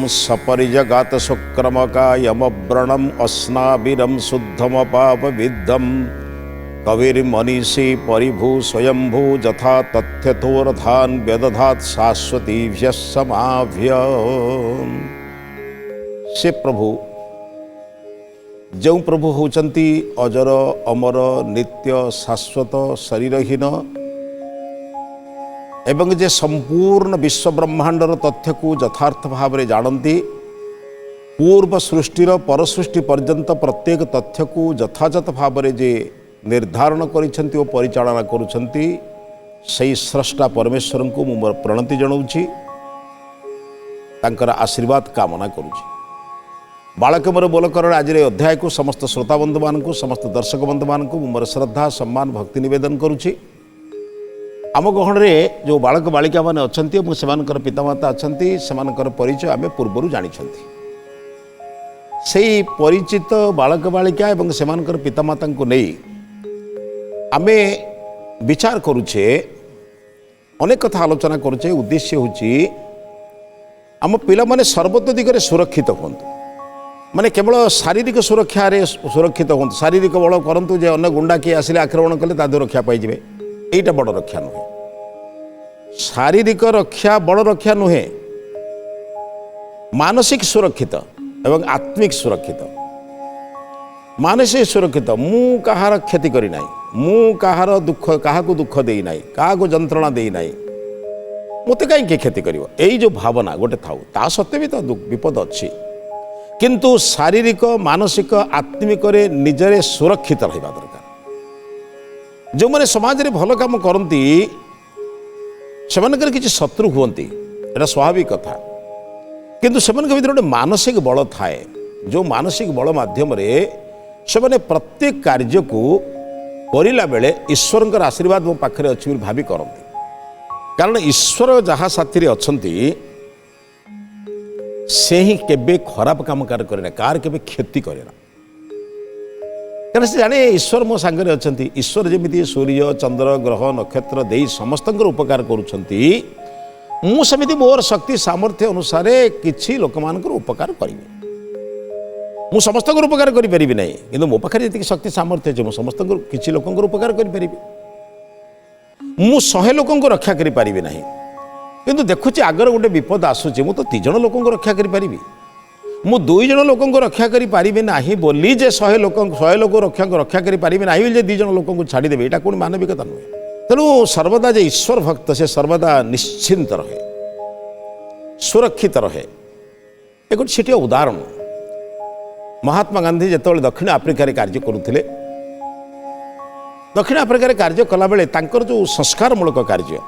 सपरिजगात शुक्रमकायमव्रणम अस्नाविरम शुद्धमपापविद्धम कविर्मनीषी परिभू स्वयंभू जथा तथ्यथोरधान व्यदधात शाश्वतीभ्य समाभ्य। से प्रभु जो प्रभु होचंती अजर अमर नित्य शाश्वत शरीरहीन एवं जे संपूर्ण विश्व ब्रह्मांडर तथ्य को यथार्थ भाव में जानती पूर्व सृष्टिर परसृष्टि पर्यंत प्रत्येक तथ्य को यथायथ भाव में जे निर्धारण करिसेंती और परिचालना करुछंती सही स्रष्टा परमेश्वर को मु मोर प्रणति जनाऊँगी तांकर आशीर्वाद कामना करुछि। बालक मोर बोलकर आज अध्याय को समस्त श्रोता बंधु मान समस्त दर्शक बंधु मान मोर श्रद्धा सम्मान भक्ति निवेदन करुछि। आम गहन में जो बालक बालिका मैंने अच्छा से पितामाता अच्छा से परिचय आम पूर्वर जानी से परिचित बालक बालिका एवं से पितामाता को नहीं आमे विचार करुचे अनेक कथा आलोचना करुचे। उद्देश्य होची आम पिला माने सर्वतो दिगरे सुरक्षित हूँ माने केवल शारीरिक सुरक्षा सुरक्षित हूँ शारीरिक बल करंतु जे अन्य गुंडा किए आसिले आक्रमण कले तादू रक्षा पाइबे एटा बड़ रक्षा नुहे। शारीरिक रक्षा बड़ रक्षा नुहे मानसिक सुरक्षित एवं आत्मिक सुरक्षित। मानसिक सुरक्षित मु कहार क्षति करी नाही मु कहार दुख क्या दुख दे ना क्या जंत्रणा दे ना मत कहीं क्षति कर यही जो भावना गोटे था ता सत्वे भी तो विपद अच्छी किंतु शारीरिक मानसिक आत्मिक निजरे सुरक्षित रहा दरकार। जो मैंने समाज में भल काम करती से किसी शत्रु हुंती एटा स्वाभाविक कथा किंतु से भीतर गोटे मानसिक बल थाए जो मानसिक बल माध्यम से प्रत्येक कार्य को करला बेले ईश्वर आशीर्वाद मो पाखे अच्छी भावी करते कारण ईश्वर जहाँ साथी अच्छी से ही केबे खराब काम करे कार केबे क्षति करे ना कारण से जाने ईश्वर मो सांगे अच्छा ईश्वर जमी सूर्य चंद्र ग्रह नक्षत्र दे समस्त उपकार करुँच मुझे मोर शक्ति सामर्थ्य अनुसार किसी लोक मान उपकार करी मु समस्त उपकार करि ना कि मो पाखे जी शक्ति सामर्थ्य अच्छे मुझे समस्त किसी लोक उपकार करि मु 100 लोक रक्षा करि ना किंतु देखुची आगर गोटे विपद आसूची मु तो 3 जन लोक रक्षा करि मु 2 जन लोक रक्षा करि ना बोली जे 100 लोक रक्षा करि ना जे 2 जन लोक छाड़ी देवे यहाँ कौन मानविकता नुहे। तेणु सर्वदा जे ईश्वर भक्त से सर्वदा निश्चिंत रहे सुरक्षित रहे। एक गोटे उदाहरण महात्मा गांधी जो दक्षिण आफ्रिकार कार्य करुले दक्षिण आफ्रिकार कार्य कला बेले तांकर जो संस्कारमूलक कार्य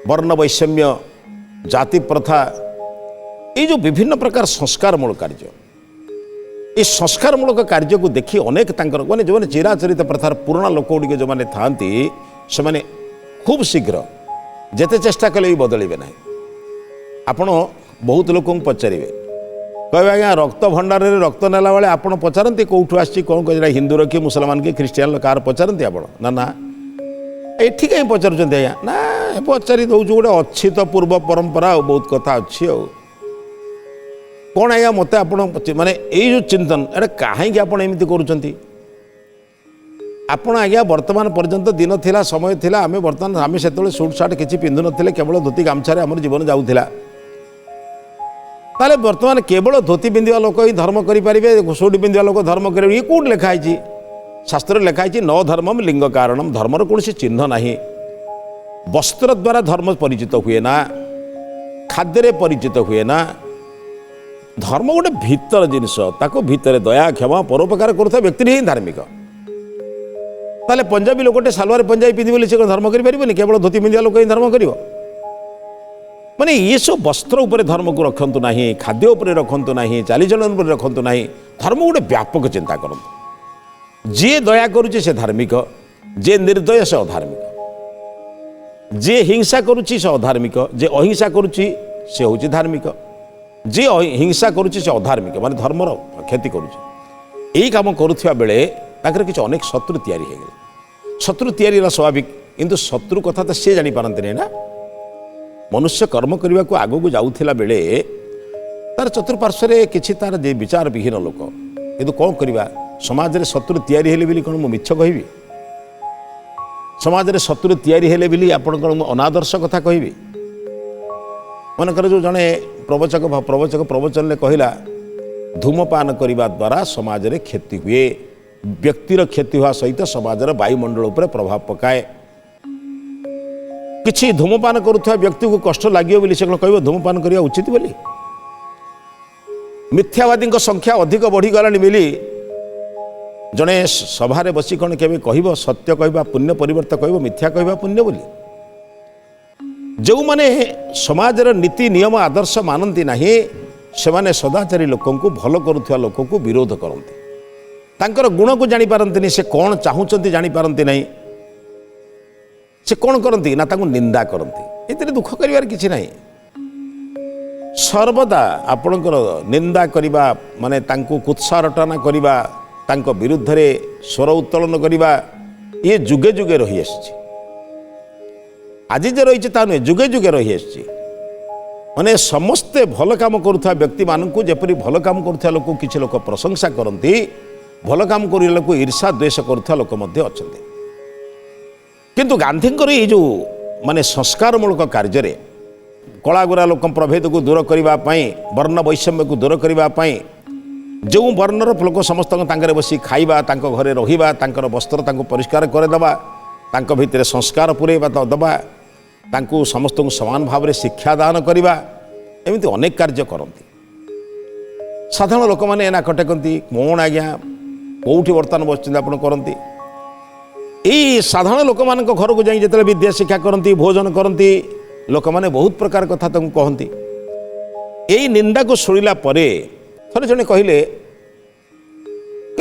वर्ण वैषम्य जाति प्रथा ये जो विभिन्न प्रकार संस्कारमूलक कार्य ये संस्कारमूलक कार्य को देखी अनेक माने जो चिराचरित प्रथार पुराना लोक गुड़िक जो मैंने था से खूब शीघ्र जेते चेष्टा कले भी बदलिबे ना। आपण बहुत लोक पचारे कहे आज्ञा रक्त भंडार रक्त नेला बेले आप पचारती कौटू आसी कौन कह हिंदू रखी मुसलमान की ख्रीस्टियान कार पचारती आप ना एठी कहीं पचार आज्ञा ना पचारि दौर गोटे अच्छी तो पूर्व परंपरा बहुत कथा अच्छी कौन आज्ञा मत आप माने यही जो चिंतन एटा कहीं एमती कर आज्ञा वर्तमान पर्यंत दिन थिला समय थिला आमे वर्तमान आमे से सुट साट किसी पिंधु नथिले केवल धोती गामछारे आम जीवन जाऊला ताले वर्तमान केवल धोती पिंधा लोक ही धर्म करें सुट पिंधा लोक धर्म करेंगे ये कौट लिखाई शास्त्र लिखाई न धर्मम लिंग कारणम धर्मर कौन चिन्ह ना वस्त्र द्वारा धर्म परिचित हुए ना खाद्य परिचित हुए ना धर्म गोटे भीतर जिनस भितर दया क्षमा परोपकार करुवा व्यक्ति ही धार्मिक। ताले पंजाबी लोकटे सालवार पंजाबी पिंधि बोली से धर्म करें केवल धोती पिंधा लोक ही धर्म कर माने ये सब वस्त्र उपर धर्म को रखंतु नहीं खाद्य उपर रखंतु नहीं चालीचलन उपर रखंतु नहीं धर्म गोटे व्यापक चिंता करंतु। जे दया करुचे से धार्मिक जे निर्दय से अधार्मिक जे हिंसा करुची से अधार्मिक जे अहिंसा करुची से होची धार्मिक जे हिंसा करुची से अधार्मिक माने धर्मर क्षति करुची यही काम करुवा बेले ताकर किसी अनेक शत्रु तैयारी हो गले शत्रु तैयारी स्वाभाविक किंतु शत्रु कथा तो सी जानी पारती ना मनुष्य कर्म करने को आगू जाऊला बेले तार चतुर्पार्श्व किसी तार विचार विहीन लोक किंतु कौन करवा समाज में शत्रु तैयारी हेले बोली कौन मिछ कहबी समाज में शत्रु तैयारी हेले बोली आपण अनादर्श कथा कहबी मनकर जो जड़े प्रवचक प्रवचन में कहला धूमपान करने द्वारा समाज में क्षति हुए व्यक्तिर क्षति हुआ सहित समाज वायुमंडल उपर प्रभाव पकाए किसी धूमपान करुवा व्यक्ति को कष्ट लगे बोली से कह धूमपान करने उचित बोली मिथ्यावादी संख्या अधिक बढ़ीगला बोली जड़े सभारे बसी कौन के कह सत्य कहवा पुण्य परिवर्तन कह मिथ्या कहवा पुण्य बोली जो माने समाजर नीति नियम आदर्श मानती नहीं से सदाचारी लोक भल करुवा लोक को विरोध करते तांकर गुण को जापारती से कौन चाहूँगी जापारती नहीं से कौन करती ना तांको निंदा करती ये दुख कर किसी ना सर्वदा आपणकर निंदा करवा माने तांको कुत्सारटना करवा तांको विरुद्ध रे स्वर उत्तोलन करवा ये जुगे जुगे रही आसी आज जे रही नुहे जुगे जुगे रही आसी माने समस्ते भल काम करुवा व्यक्ति मानू जपरी भल काम करुवा लोक किसी लोक प्रशंसा करती भल काम कर लोक ईर्षा द्वेष करुवा लोक अच्छा किंतु गांधींकर ये जो माने संस्कारमूलक कार्य कलागुरा लोक प्रभेद को दूर करने वर्ण वैषम्य को दूर करने जो वर्णर लोक समस्त बसी खाइबा घरे रहिबा वस्त्र परिष्कार करदेवा भितर संस्कार पुरेबा दबा समस्त समान भाव में शिक्षादान करवा एमती अनेक कार्य करती साधारण लोक मैंने एना कटेकती कौन आज्ञा कौटी बर्तमान बस आप करती यही साधारण लोक मान घर को जाई जिते विद्या शिक्षा करती भोजन करती लोक मैंने बहुत प्रकार कथा कहती यही निंदा को शुणिला थे जड़े कहले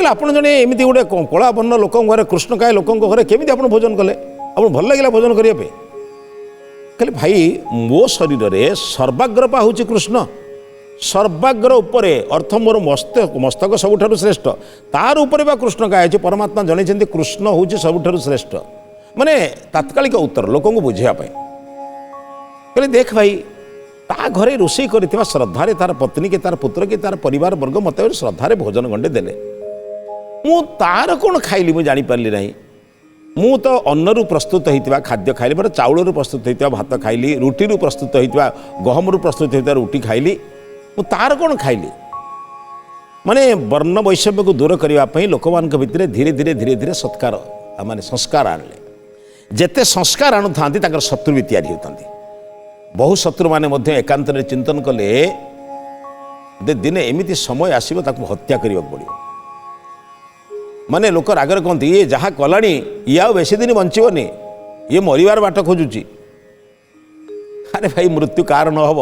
आप जड़े एमती गोटे कला वर्ण लोक घरे कृष्णकाय लोक घरे केमी आप भोजन कले आप भल लगे भोजन करने कहले भाई मो शरीर रे सर्वाग्र पा हूँ कृष्ण सर्वाग्र उपरे अर्थ मोर मस्तक सबुठारु श्रेष्ठ तार उपरे बा कृष्ण काय परमात्मा जन कृष्ण हूँ सबुठारु श्रेष्ठ माने तात्कालिक उत्तर लोक बुझापी कहले देख भाई ता घरे रोषे कर श्रद्धारे तार पत्नी के तार पुत्र के तार परिवार वर्ग मत श्रद्धारे भोजन गंडे देले मु तार कौन खाइली मुझे जापारि ना मु तो अन्नरू प्रस्तुत होता खाद्य खाइली मतलब चाउल प्रस्तुत होता भात खाइली रुटी प्रस्तुत होता गहम प्रस्तुत होता रुटी खाइली मु तार कौन खाइली माने वर्ण वैषम्य को दूर करने लोक मान भितर धीरे धीरे धीरे धीरे सत्कार माने संस्कार आणले जेते संस्कार आणु थांती ताकर शत्रु भी तैयारी होता बहु शत्रु माने एकांत चिंतन कले दिने एमती समय आसो हत्या करने पड़ो माने लोक रागर कहते ये जहाँ कलानी ये आ बेसी दिन बंचबनी ये मरबार बाट खोजुची अरे भाई मृत्यु कार न हम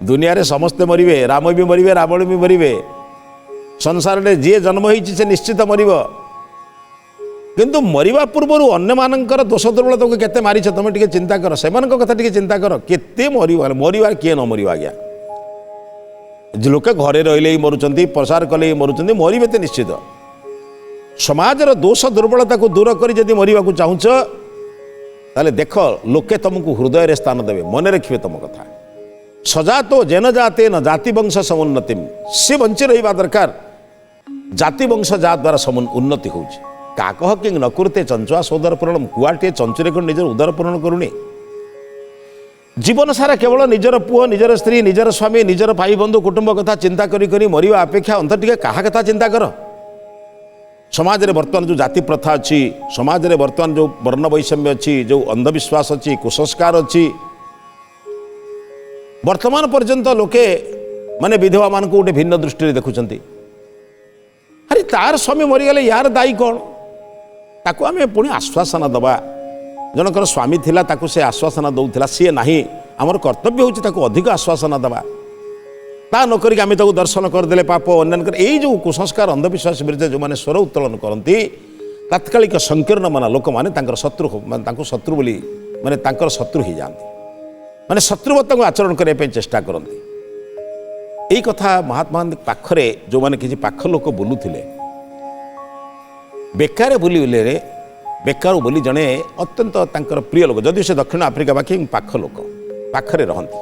दुनिया रे समस्ते मरिबे राम भी मरिबे रावण भी मरिबे संसार में जी जन्म होइछि से निश्चित मरिब किंतु मरिबा पूर्व अन्य मानकर दोष दुर्बल तो केते मारिछ तुम टिके चिंता कर से कथा टिके चिंता कर केते मरिबार किए न मरिब आज्ञा लोके घरे रहिले ही मरुचंती प्रसार कले ही मरुचंती मरिबे ते निश्चित समाजर दोष दुर्बलता को दूर कर जदि मरिबा को चाहूच ताले देख लोके तुमको हृदय रे स्थान देवे मन रखिए तुम कथा सजातो जेन जाते न जाति वंश समुन्नति सी बंची रहा दरकार जाति वंश जा द्वारा उन्नति हो काकह कि न कुरते चंचुआ सोदर पूरण कुआटे चंचुरे को निजर उदर पूरण करुणी जीवन सारा केवल निजर पुओ निजर स्त्री निजर स्वामी निजर भाई बंधु कुटुंब कथा चिंता करी मरिबा अपेक्षा अंत टिके काहा कथा चिंता कर समाज रे वर्तमान जो जाति प्रथा अच्छी समाज रे वर्तमान जो वर्ण वैषम्य अच्छी जो अंधविश्वास अच्छी कुसंस्कार अच्छी वर्तमान पर्यंत लोके माने विधवा मान को गोटे भिन्न दृष्टि देखुं अरे तार स्वामी मरीगले यार दायी कौन ताकू आम पुणी आश्वासन दबा जनकर स्वामी थिला ताकू से आश्वासन दौला सी ना आमर कर्तव्य होची ताकू अधिक आश्वासन दबा ता नक आम दर्शन करदे पाप अन्य यही जो कुसंस्कार अंधविश्वास विरुद्ध जो मैंने स्वर उत्तोलन करती तात्कालिक संकीर्ण मना लोक मैंने शत्रु शत्रु बोली माने शत्रु हो जाती माने शत्रुवत आचरण करने चेष्टा करती यही कथा महात्मा गांधी पाखरे जो मैंने किसी पाख लोक बुलूले बेकार बुले बेकार बोली जड़े अत्यंत प्रिय लोक जदि से दक्षिण आफ्रिका बाकी पाख लोक पाखरे रहती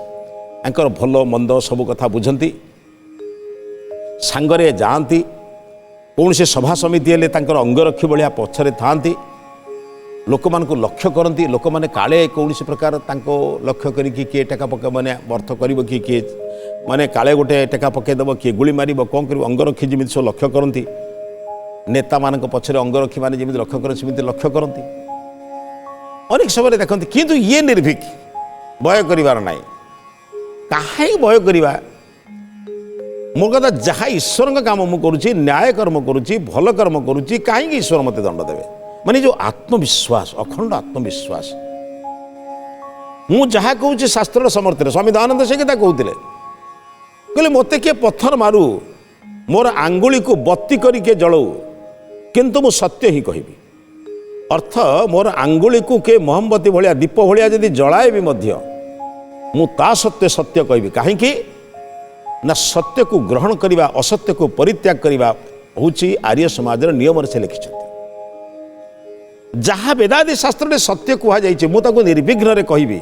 आंकर भल मंद सब कथा बुझंती सांगरे जाती कौन से सभा समिति हेले तांकर अंगरक्षी भाया पछरे थांती लोक मान को लक्ष्य करती लोक मैंने काले कौन प्रकार तांको लक्ष्य करिकी किए टेका पके माने अर्थ कर किए माने काले गोटे टेका पकईदेव किए गुली मार कौन कर अंगरक्षी जमी सब लक्ष्य करती नेता मान पछरे अंगरक्षी मैंने जमी लक्ष्य कर लक्ष्य करती अनेक समय देखते किंतु ये निर्भीक भय कर ना कहीं भय करवा मोर कथा जहाँ ईश्वर काम मुझे करुच्ची न्याय कर्म करुच्ची भल कर्म करुच्ची कहीं ईश्वर मत दंड देवे माने जो आत्मविश्वास अखंड आत्मविश्वास मु जहाँ कहूँ शास्त्र समर्थन स्वामी दयानंद से कथा कहते कहले मत किए पत्थर मारू मोर आंगुली को बत्ती करके जलाऊ किंतु मु सत्य ही कहबी अर्थ मोर आंगुली को के मोहम्बती भाया दीप भाया जदि जलाए भी मध्य मु ता सत्य सत्य कहबी कहीं ना सत्य को ग्रहण करने असत्य को परित्याग करने हूँ आर्य समाज नियम से लिखिं जहाँ वेदादि शास्त्र में सत्य कहुई मुझे निर्विघ्न कहबी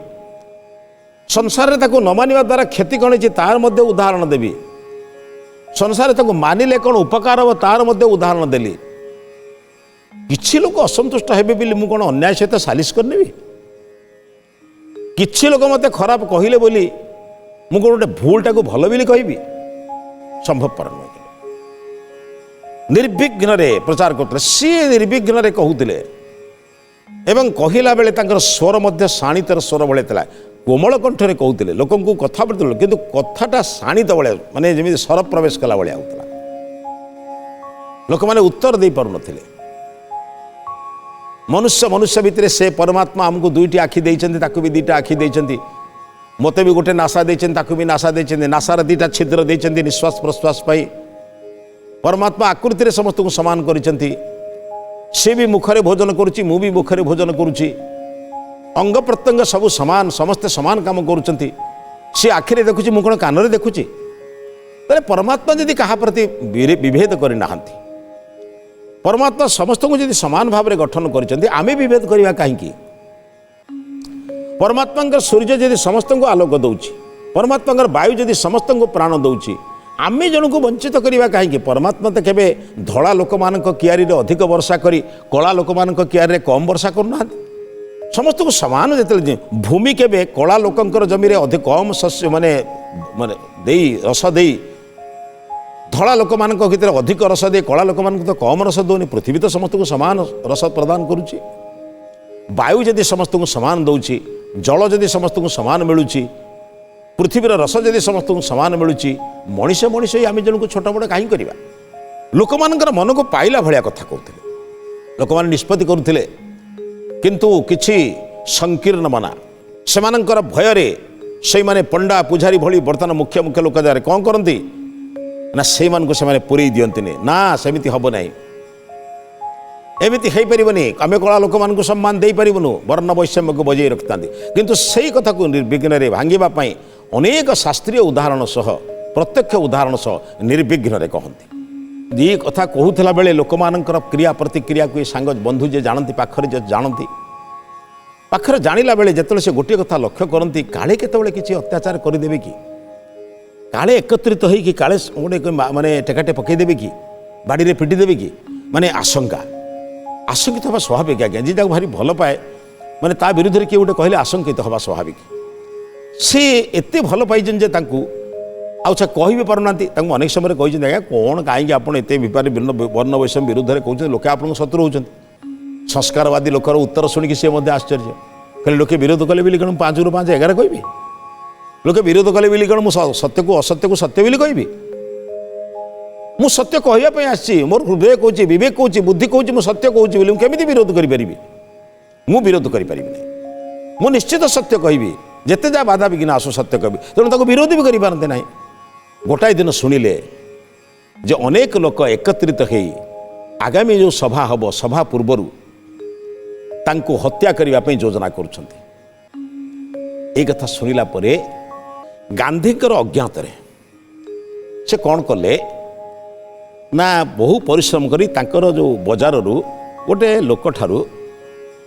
संसार में न मानिबा द्वारा क्षति कौन है तार मध्य उदाहरण देवी संसार में मानिले कौन उपकार हम तार मध्य उदाहरण देली किछि लोक असंतुष्ट हेबे बोली मु कौन अन्याय सहित सालिश करनेबी किछि लोक मते खराब कहले बोली मु कौन गोटे भूलटा को भल बोली कहबी संभवपर नुह निर्विघ्न प्रचार करते सी निर्विघ्न कहते एवं कहला बेले तांकर स्वर मध्य शाणितर स्वर भले था कोमल कंठरे कहते लोक कथा पड़ते किंतु कथाटा शाणित भाया माने जमी स्वर प्रवेश कला भाया होता लोक मैंने उत्तर दे पार नथिले मनुष्य मनुष्य भितर से परमात्मा आमको दुईटी आखि देइछन्ति भी दुईटा आखि देइछन्ति मते भी गोटे नासा देइछन्ति भी नासा देइछन्ति नासार दुईटा छिद्र देइछन्ति निश्वास प्रश्वास पाई परमात्मा आकृति रे समस्त को समान करिछन्ति से भी मुखरे भोजन करुच्ची मु भी मुखरे भोजन करुच्ची अंग प्रत्यंग सब समान समस्ते समान काम करुच्चंती सी आखिरे देखुची मु कोन कान रे देखुची तले परमात्मा यदि कहा प्रति विभेद करि नाहंती परमात्मा समस्त को यदि समान भाव में गठन करिसेंती आमे विभेद करवा कहीं परमात्मा सूर्य यदि समस्त को आलोक दौची परमात्मा वायु यदि समस्त को प्राण दौची आमे जन को वंचित करवा कहीं परमात्मा तो केबे धड़ा लोक मान कियारी रे अधिक वर्षा करी कला लोक मान कियारी रे कम वर्षा करना समस्त को समान जो भूमि केबे कला लोकंकर जमी रे अधिक कम शस्य माने माने देई रस देई धड़ा लोक मान भीतर अधिक रस दे कला लोक मान तो कम रस दौनी पृथ्वी तो समस्त को समान रस प्रदान करुच्ची वायु जदि समस्त को समान दौची जल जदि समस्त को समान मिलूची पृथ्वीर रस जदि समस्त को समान मिलूची मनीष मनीष ही आम जन को छोट बड़ कहीं करवा लोक मान मन को पाइला भाया कथा कहते लोक मैंने निष्पत्ति करुले किंतु किछि संकीर्ण मना से भय से माने पंडा पुजारी भली बर्तमान मुख्य मुख्य लोक जारे कौन करती ना से पूरे दियंती ना सेमिति हम ना एमती हो पारनि आम कला लोक मान सम्मान दे पारूँ वर्ण वैषम्य को बजाई रखता किंतु से कथा को निर्विघ्न भांगापी अनेक शास्त्रीय उदाहरण सह प्रत्यक्ष उदाहरण सह निर्विघ्न कहती ये कथा कहूला बेले लोक मान क्रिया प्रतिक्रिया को सांग बंधु जे जानती पाखरे जे जानती पाखरे जानिला बेले जिते से गोटे कथा लक्ष्य करती काले केतबेले किसी अत्याचार करदेवे कि काले एकत्रित होगी काले गोटे माने टेकाटे पकईदेवे कि बाड़ी रे पिटिदेवे कि माने आशंका आशंकित हवा स्वाभाविक आज्ञा जी भारी भल पाए माने ता विरुद्ध किए गोटे कहले आशंकित हवा स्वाभाविक सी एत भल पाई जे आच्छा कह भी पारना अनेक समय कही आज्ञा कौन कहीं आप वर्ण वैषम्य विरुद्ध में कहते लोके आप शत्रु होती संस्कारवादी लोकर उत्तर शुणिकी सी आश्चर्य कहले लोके विरोध कले बोली कौन 5 ରୁ 5 11 कहबी लोके विरोध कले बोली कौन मुझे सत्य को असत्य को सत्य बोली कहबी मु सत्य कहवाई आसी मोर हृदय कहूँ विवेक कहूँ बुद्धि कहूँ मुझे सत्य कहूँ बोली केमी विरोध करी मु विरोध करी मु निश्चित सत्य कहबी जिते जा बाधा विघ्न आसु सत्य कहबी तेणु विरोध भी करते ना गोटाए दिन शुणिले जे अनेक लोक एकत्रित हो आगामी जो सभा हम सभा पूर्वर तांको हत्या करने योजना करुछंती ए कथा शुणिला परे गांधीकर अज्ञात से कौन कले ना बहु परिश्रम करी तांकर जो बजार रु गोटे लोक ठारू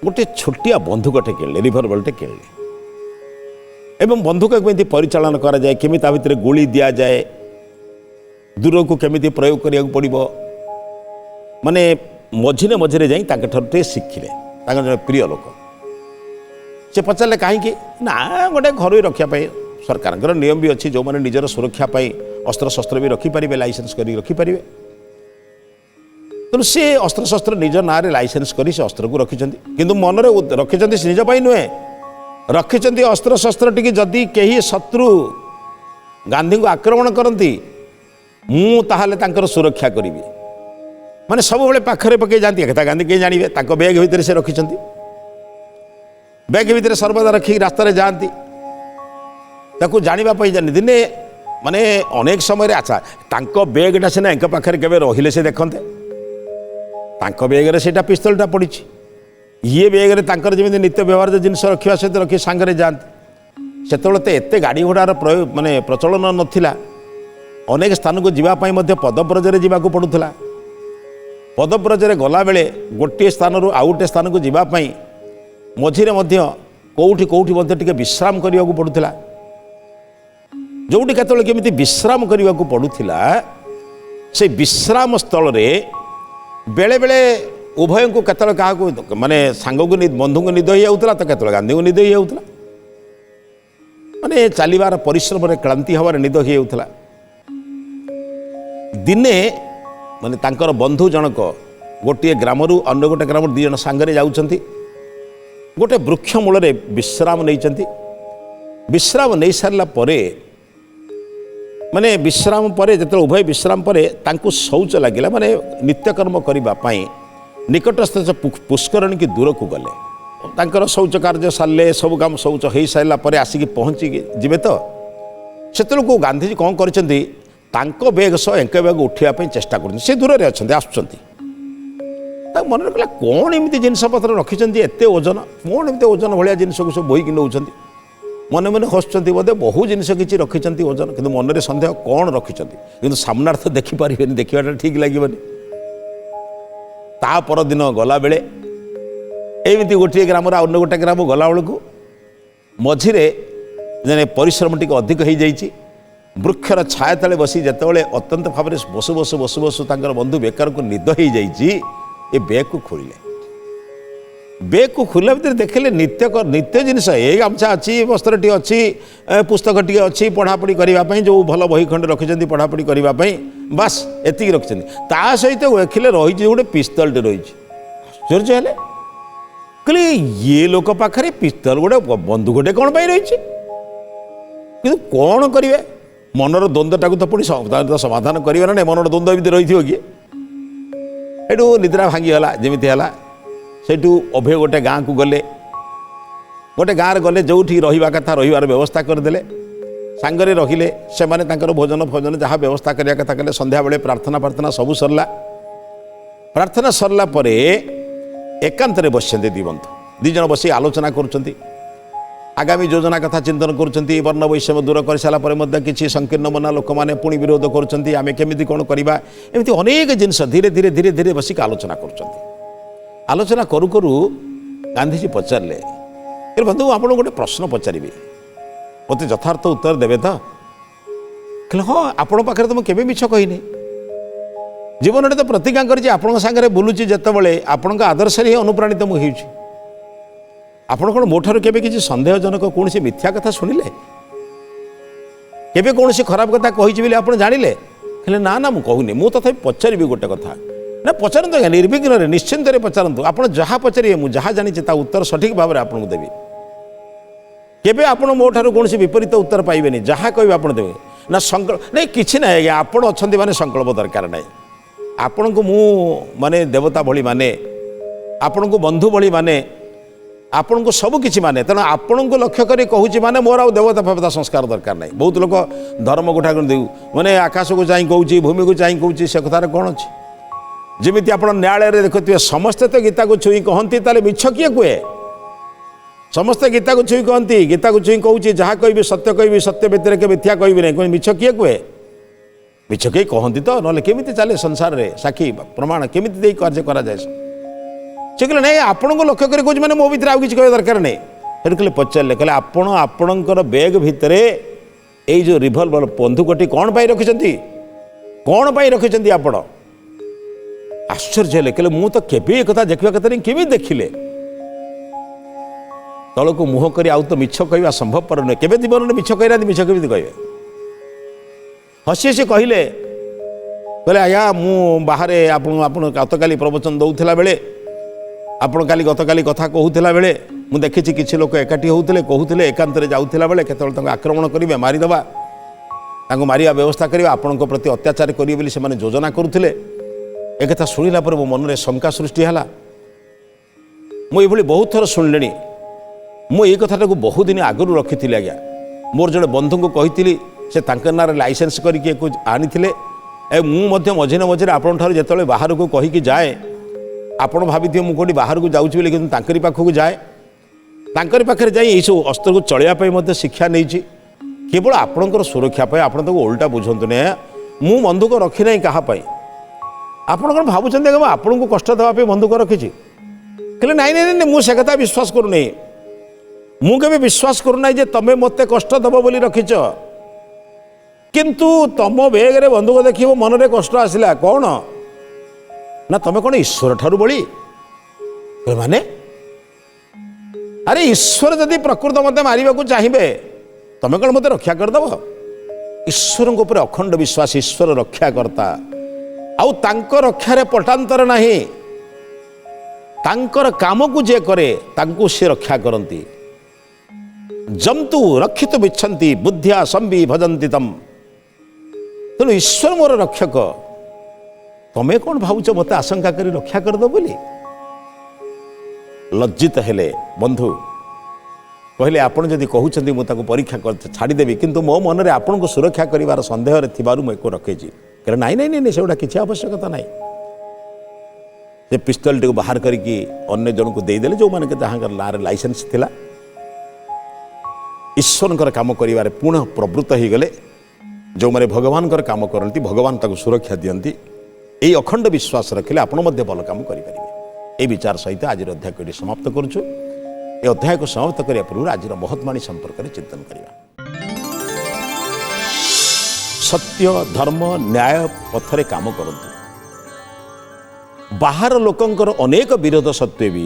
गोटे छोटिया बंधुकटे किणले रिभल्वरटे किणले एवं बंधुक केमी परिचालन कराए केमी ता भितर गुली दि जाए दूर को केमी प्रयोग करा पड़ो माने मझिरे मझिरे जाए शिखिले जड़े प्रिय लोक से पचारे कहीं ना गोटे घर रखापी सरकार नियम भी अच्छी जो मैंने निजर सुरक्षा अस्त्र शस्त्र भी रखिपारे लाइसेंस कर रखिपारे तेणु सी अस्त्र शस्त्र निज ना लाइसेंस कर अस्त्र को रखिंट किंतु मन में रखिंट निजपाई नुहे रखिंट अस्त्र शस्त्र टी जदि कहीं शत्रु गांधी को आक्रमण करती मुझे सुरक्षा करी माने सब बड़े पाखरे पकई जाती गांधी कहीं जानवे बैग भितर से रखिंट बैग भितर सर्वदा रखिक रास्तार जाती जानापी जानी दिने माने अनेक समय अच्छा तांको बैगटा सीना एक पाखे के रहिले से देखते तांको बैग से पिस्तलटा पड़ी ये बैग्रे जमी नित्य व्यवहार जिनस रखा सहित रखी सांगे जाती से तो एत गाड़ी घोड़ार प्रयोग माने प्रचलन नाला अनेक स्थान को जावाई पदब्रजरे जावाक पड़ूला पदब्रजरे गला बेले गोटे स्थान रू आउ गोटे स्थान को जावाई मझिरे कौटी कौटी टे विश्राम करने को पड़ूला जोटी केतले केमिति विश्राम करने को पड़ूला से विश्राम स्थल रे बेले बेले उभय को केतले क्या माने सांग को बंधु को निद हो जाता तो केतले गांधी को निद हो जाता माने चलिबार परिश्रम रे क्लांति हबार निद हो जाता दिने माने तांकर बंधु जनक गोटे ग्रामरू अन्य गोटे ग्राम दी जन सांगरे जाउछंती गोटे वृक्ष मूल विश्राम नहीं विश्राम नहीं सारा परे माने विश्राम परे जब उभय विश्राम परे तांको शौच लगिला माने नित्यकर्म करने निकटस्थ पुष्करणी की दूर को गले तांकर शौच कार्य सारे सब काम शौच हो सारा पर आसिक पहुँची जीवे तो से गांधीजी कौन करछंती तांको बैग सह एंक बैग उठापी चेष्टा कर दूर से अच्छा आसुँच मन रखा कौन एमती जिनपतर रखिंट एत ओजन कौन एमती ओजन भाया जिनस को सब बोईक नौ मन मन हसुँच बोधे बहु जिनस किसी रखिंट ओजन कि मन में सन्देह कौन रखिंट कि सामनार तो देखिपारे देखाटा ठीक लगे ता पर दिन गला बेले एमती गोटे ग्राम अन्य गोटे ग्राम गला बेलू मझिरे जने परिश्रम टी अधिक हो जाइए वृक्षर छाया तले बसी जिते अत्यंत भाव में बसु बसु बसु बसु तांकर बंधु बेकार को निद हो जाइए ये बैग को खोलिले बैग को खोला भर देखिले नित्य जिनस ये गामछा अच्छी वस्त्र टी अच्छी पुस्तक टी अच्छी पढ़ापढ़ी करने जो भल बही खंड रखिंट पढ़ापढ़ी करने बास एति रखिंट ता सहित देखिले रही गोटे पिस्तलटे रही आश्चर्य है कहले ये लोक पाखे पिस्तल गोटे बंदूकटे कौन पाई रही कि कौन करेंगे मनर द्वंद्वटा तो पुणी समाधान करेंगे ना मनर द्वंद्व एमती रही कि एटू निद्रा भांगीगला जमीती है सेठू अभय गोटे गाँ को गले गोटे गाँव गले जो रहा कथा रही व्यवस्था करदे सांगरे रहिले से भोजन भोजन जहाँ व्यवस्था करने कथा कले संध्या बेले प्रार्थना प्रार्थना सबू सरला प्रार्थना सरला पर एकांत बस दी बंधु दी जन बस आलोचना कर आगामी योजना कथा चिंतन कर वर्ण वैषम्य दूर कर सारापर किसी संकीर्ण मना लोक मैंने पुणी विरोध करमी कौन करवा एमती अनेक जिनस धीरे धीरे धीरे धीरे बसिक आलोचना आलोचना करू करू गांधीजी पचारे बंधु आप गोटे प्रश्न पचारि मत यथार्थ उत्तर देवे तो कहले हाँ आपण पाखे तो मुझे मिछ कहनी जीवन में तो प्रतिज्ञा कर बुलूची जिते आपण आदर्श ही अनुप्राणित मुझे आपण कौन मो ठार केबे किसी संदेहजनक कौन सी मिथ्या कथा शुणिले केबे कौन सी खराब कथा कही आप जानिले कहले ना ना मुझे कहूनी मुझे तथा पचारि गोटे कथा ना पचारतु आज्ञा निर्विघ्न निश्चिंत पचारतु आप जहाँ पचारे मुझे जहाँ जानी उत्तर सठिक भाव में आपको देवी केबे आप मो ठार कौन विपरीत उत्तर पाइबेनि जहाँ कहे आप देवे ना संकल्प नहीं किसी ना आज्ञा आपण अच्छा माने संकल्प दरकार ना आपण को मु माने देवता भली माने आपण को बंधु भली माने आपण को सब किसी माने तेना आपण को लक्ष्य कर कहूँ माने मोर आ देवता फेवता संस्कार दरकार ना बहुत लोग धर्म को ठाकुर देव माने आकाश को चाह कहूँ भूमि को चाह कहूँ से कथार कौन अच्छी जमी आप न्यायालय देखुए समस्ते तो गीता को छुई कहती ताले मिछ किए कहे समस्ते गीता को छुई कहती गीता को छुई कहूँ जहाँ कह सत्य व्यतिरेक मिथ्या कह नहीं मिछ किए कहे मिछ कई कहती तो ना केमी चले संसार में साक्षी प्रमाण केमी कार्य कराए से कहले नहीं आपण को लक्ष्य कर कहूँ मैंने मो भर आउ कि कह दरकार नहीं ସେଠୁ କହିଲେ ପଚାରିଲେ କହିଲେ ଆପଣ ଆପଣଙ୍କର ବ୍ୟାଗ୍ ଭିତରେ ଏଇ ଯେଉଁ ରିଭଲଭର ବନ୍ଧୁକଟି କ'ଣ ପାଇଁ ରଖିଛନ୍ତି, କ'ଣ ପାଇଁ ରଖିଛନ୍ତି ଆପଣ? ଆଶ୍ଚର୍ଯ୍ୟ ହେଲେ, କହିଲେ ମୁଁ ତ କେବେ ଏ କଥା ଦେଖିବା କଥା ନାହିଁ, କେମିତି ଦେଖିଲେ? ତଳକୁ ମୁହଁ କରି ଆଉ ତ ମିଛ କହିବା ସମ୍ଭବପର ନୁହେଁ, କେବେ ଜୀବନରେ ମିଛ କହିନାହାନ୍ତି, ମିଛ କେମିତି କହିବେ? ହସି ହସି କହିଲେ ଆଜ୍ଞା ମୁଁ ବାହାରେ ଆପଣ ଗତକାଲି ପ୍ରବଚନ ଦେଉଥିଲା ବେଳେ, ଆପଣ ଗତକାଲି କଥା କହୁଥିଲା ବେଳେ ମୁଁ ଦେଖିଛି କିଛି ଲୋକ ଏକାଠି ହେଉଥିଲେ, କହୁଥିଲେ ଏକାନ୍ତରେ ଯାଉଥିଲା ବେଳେ କେତେବେଳେ ତାଙ୍କୁ ଆକ୍ରମଣ କରିବେ, ମାରିଦେବା, ତାଙ୍କୁ ମାରିବା ବ୍ୟବସ୍ଥା କରିବା, ଆପଣଙ୍କ ପ୍ରତି ଅତ୍ୟାଚାର କରିବେ ବୋଲି ସେମାନେ ଯୋଜନା କରୁଥିଲେ। ଏକଥା ଶୁଣିଲା ପରେ ମୋ ମନରେ ଶଙ୍କା ସୃଷ୍ଟି ହେଲା। ମୁଁ ଏଇଭଳି ବହୁତ ଥର ଶୁଣିଲିଣି। ମୁଁ ଏଇ କଥାଟାକୁ ବହୁତ ଦିନ ଆଗରୁ ରଖିଥିଲି ଆଜ୍ଞା। ମୋର ଜଣେ ବନ୍ଧୁଙ୍କୁ କହିଥିଲି, ସେ ତାଙ୍କ ନାଁରେ ଲାଇସେନ୍ସ କରିକି ୟାକୁ ଆଣିଥିଲେ। ମୁଁ ମଧ୍ୟ ମଝିରେ ମଝିରେ ଆପଣଙ୍କ ଠାରୁ ଯେତେବେଳେ ବାହାରକୁ କହିକି ଯାଏ, ଆପଣ ଭାବିଥିବେ ମୁଁ କେଉଁଠି ବାହାରକୁ ଯାଉଛି ବୋଲି, କିନ୍ତୁ ତାଙ୍କରି ପାଖକୁ ଯାଏ, ତାଙ୍କରି ପାଖରେ ଯାଇ ଏଇସବୁ ଅସ୍ତ୍ରକୁ ଚଳେଇବା ପାଇଁ ମଧ୍ୟ ଶିକ୍ଷା ନେଇଛି, କେବଳ ଆପଣଙ୍କର ସୁରକ୍ଷା ପାଇଁ। ଆପଣ ତାକୁ ଓଲଟା ବୁଝନ୍ତୁନି। ମୁଁ ବନ୍ଧୁକ ରଖିନାହିଁ କାହା ପାଇଁ। ଆପଣ କ'ଣ ଭାବୁଛନ୍ତି ମୁଁ ଆପଣଙ୍କୁ କଷ୍ଟ ଦେବା ପାଇଁ ବନ୍ଧୁକ ରଖିଛି? କହିଲେ ନାଇଁ ନାଇଁ ନାଇଁ, ମୁଁ ସେ କଥା ବିଶ୍ୱାସ କରୁନାହିଁ। ମୁଁ କେବେ ବିଶ୍ୱାସ କରୁନାହିଁ ଯେ ତମେ ମୋତେ କଷ୍ଟ ଦେବ ବୋଲି ରଖିଛ, କିନ୍ତୁ ତମ ବେଗରେ ବନ୍ଧୁକ ଦେଖିବ ମନରେ କଷ୍ଟ ଆସିଲା। କ'ଣ ନା ତମେ କ'ଣ ଈଶ୍ୱର ଠାରୁ ବଳି? ମାନେ ଆରେ ଈଶ୍ୱର ଯଦି ପ୍ରକୃତ ମୋତେ ମାରିବାକୁ ଚାହିଁବେ, ତମେ କ'ଣ ମୋତେ ରକ୍ଷା କରିଦେବ? ଈଶ୍ୱରଙ୍କ ଉପରେ ଅଖଣ୍ଡ ବିଶ୍ୱାସ। ଈଶ୍ୱର ରକ୍ଷାକର୍ତ୍ତା, ଆଉ ତାଙ୍କ ରକ୍ଷାରେ ପଟାନ୍ତର ନାହିଁ। ତାଙ୍କର କାମକୁ ଯିଏ କରେ ତାଙ୍କୁ ସେ ରକ୍ଷା କରନ୍ତି। ଜନ୍ତୁ ରକ୍ଷିତ ବିଚ୍ଛନ୍ତି ବୁଦ୍ଧିଆ ସମ୍ବି ଭଜନ୍ତି ତମ୍। ତେଣୁ ଈଶ୍ୱର ମୋର ରକ୍ଷକ। ତମେ କ'ଣ ଭାବୁଛ ମୋତେ ଆଶଙ୍କା କରି ରକ୍ଷା କରିଦେବ ବୋଲି? ଲଜ୍ଜିତ ହେଲେ ବନ୍ଧୁ। କହିଲେ ଆପଣ ଯଦି କହୁଛନ୍ତି ମୁଁ ତାକୁ ପରୀକ୍ଷା ଛାଡ଼ିଦେବି, କିନ୍ତୁ ମୋ ମନରେ ଆପଣଙ୍କୁ ସୁରକ୍ଷା କରିବାର ସନ୍ଦେହରେ ଥିବାରୁ ମୁଁ ଏକୁ ରଖେଇଛି। କହିଲେ ନାଇଁ ନାଇଁ ନାଇଁ, ସେଗୁଡ଼ା କିଛି ଆବଶ୍ୟକତା ନାହିଁ। ସେ ପିସ୍ତଲଟିକୁ ବାହାର କରିକି ଅନ୍ୟ ଜଣଙ୍କୁ ଦେଇଦେଲେ, ଯେଉଁମାନଙ୍କ ଯାହାଙ୍କର ନାଁରେ ଲାଇସେନ୍ସ ଥିଲା। ଈଶ୍ୱରଙ୍କର କାମ କରିବାରେ ପୁନଃ ପ୍ରବୃତ୍ତ ହୋଇଗଲେ। ଯେଉଁମାନେ ଭଗବାନଙ୍କର କାମ କରନ୍ତି, ଭଗବାନ ତାକୁ ସୁରକ୍ଷା ଦିଅନ୍ତି। ଏହି ଅଖଣ୍ଡ ବିଶ୍ୱାସ ରଖିଲେ ଆପଣ ମଧ୍ୟ ଭଲ କାମ କରିପାରିବେ। এই বিচার সহিত আজর অধ্যায়টি সমাপ্ত করছু। এই অধ্যায়কে সমাপ্ত করা পূর্ব আজর মহৎবাণী সম্পর্কে চিন্তন করা। সত্য ধর্ম ন্যায় পথরে কাম করন্তু। বাহার লোকঙ্কর অনেক বিরোধ সত্ত্বে বি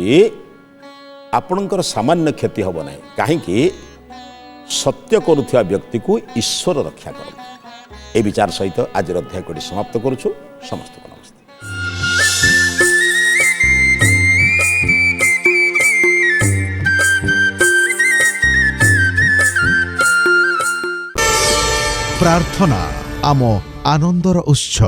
আপনার সামান্য ক্ষতি হব না, কাহিঁকি সত্য করুথিবা ব্যক্তিকে ঈশ্বর রক্ষা করন্ত। এই বিচার সহিত আজর অধ্যায়টি সমাপ্ত করছু। সমস্ত নমস্তে। प्रार्थना आम आनंदर उत्स।